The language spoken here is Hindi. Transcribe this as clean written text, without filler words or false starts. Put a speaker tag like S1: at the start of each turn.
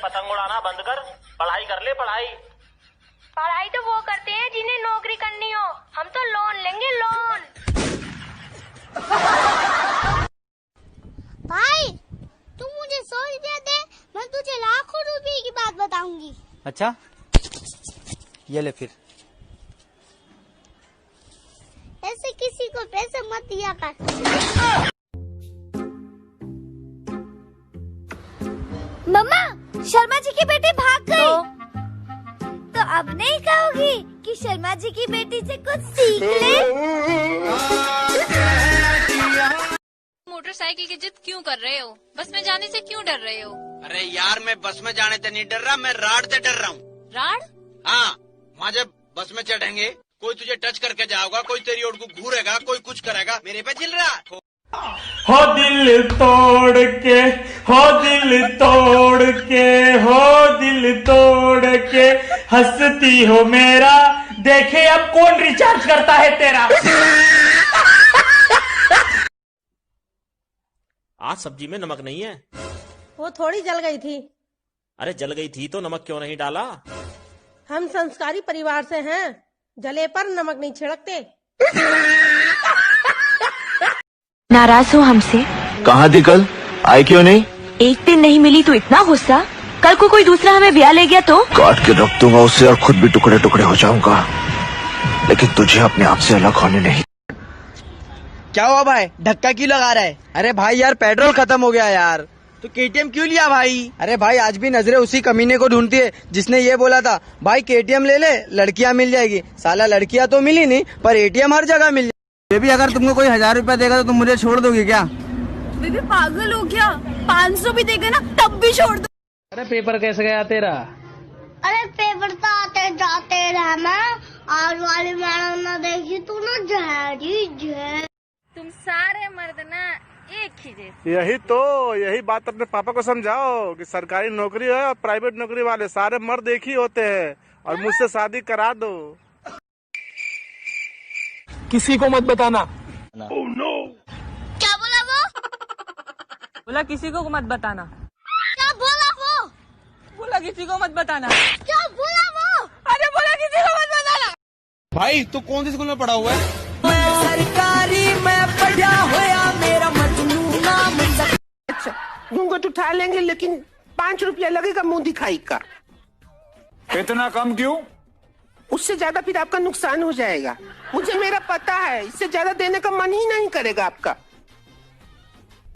S1: पतंग उड़ाना बंद कर, पढ़ाई कर ले पढ़ाई।
S2: पढ़ाई तो वो करते हैं जिन्हें नौकरी करनी हो, हम तो लोन लेंगे लोन।
S3: भाई तू मुझे 100 रुपया दे, मैं तुझे लाखों रुपए की बात बताऊंगी।
S4: अच्छा ये ले फिर।
S3: ऐसे किसी को पैसे मत दिया कर। मम्मा शर्मा जी की बेटी भाग गई। तो अब नहीं कहोगी कि शर्मा जी की बेटी से कुछ सीख ले।
S5: मोटरसाइकिल की जिद क्यों कर रहे हो? बस में जाने से क्यों डर रहे हो?
S6: अरे यार मैं बस में जाने से नहीं डर रहा, मैं राड से डर रहा हूँ।
S5: राड?
S6: हाँ, वहाँ जब बस में चढ़ेंगे कोई तुझे टच करके जाओगा, कोई तेरी ओर को घूरेगा, कोई कुछ करेगा, मेरे पे चिल रहा।
S1: हो दिल तोड़ के, हो दिल तोड़ के, हो दिल तोड़ के हंसती हो मेरा, देखे अब कौन रिचार्ज करता है तेरा।
S7: आज सब्जी में नमक नहीं है।
S8: वो थोड़ी जल गई थी।
S7: अरे जल गई थी तो नमक क्यों नहीं डाला?
S8: हम संस्कारी परिवार से हैं, जले पर नमक नहीं छिड़कते।
S9: नाराज हो हमसे?
S10: कहाँ थी कल, आई क्यों नहीं?
S9: एक दिन नहीं मिली तो इतना गुस्सा, कल को कोई दूसरा हमें ब्याह ले गया तो?
S10: काट के रख दूंगा उससे और खुद भी टुकड़े टुकड़े हो जाऊंगा, लेकिन तुझे अपने आप से अलग होने नहीं।
S4: क्या हुआ भाई, धक्का क्यों लगा रहा है? अरे भाई यार पेट्रोल खत्म हो गया यार। तो केटीएम क्यों लिया भाई? अरे भाई आज भी नजरें उसी कमीने को ढूंढती है जिसने ये बोला था भाई केटीएम ले ले लड़कियां मिल जाएगी। साला लड़कियां तो मिली नहीं पर एटीएम हर जगह मिल जाएगी। बेबी अगर तुमको कोई 1000 रुपया देगा तो तुम मुझे छोड़ दोगी क्या?
S2: बेबी पागल हो क्या? 500 भी देगा ना तब भी छोड़ दो।
S4: अरे पेपर कैसे गया तेरा?
S3: अरे पेपर तो आते जाते रहना, आज वाली मैडम ने देखी तू ना झेरी झेर।
S5: तुम सारे मर्द ना एक ही जैसे।
S11: यही बात अपने पापा को समझाओ कि सरकारी नौकरी है और प्राइवेट नौकरी वाले सारे मर्द एक ही होते हैं, और मुझसे शादी करा दो।
S4: किसी को मत बताना।
S11: Oh, no.
S3: क्या बोला वो?
S8: बोला किसी को मत बताना।
S3: क्या बोला वो?
S8: बोला किसी को मत बताना।
S3: क्या बोला वो?
S8: अरे बोला किसी को मत बताना।
S4: भाई तू कौन सी स्कूल में पढ़ा हुआ है?
S8: सरकारी में पढ़ा हुआ मेरा मजनू नाम।
S12: अच्छा घूंघट उठा लेंगे लेकिन 5 रुपया लगेगा मुंह दिखाई का।
S11: इतना कम क्यों?
S12: उससे ज्यादा फिर आपका नुकसान हो जाएगा। मुझे मेरा पता है, इससे ज्यादा देने का मन ही नहीं करेगा आपका।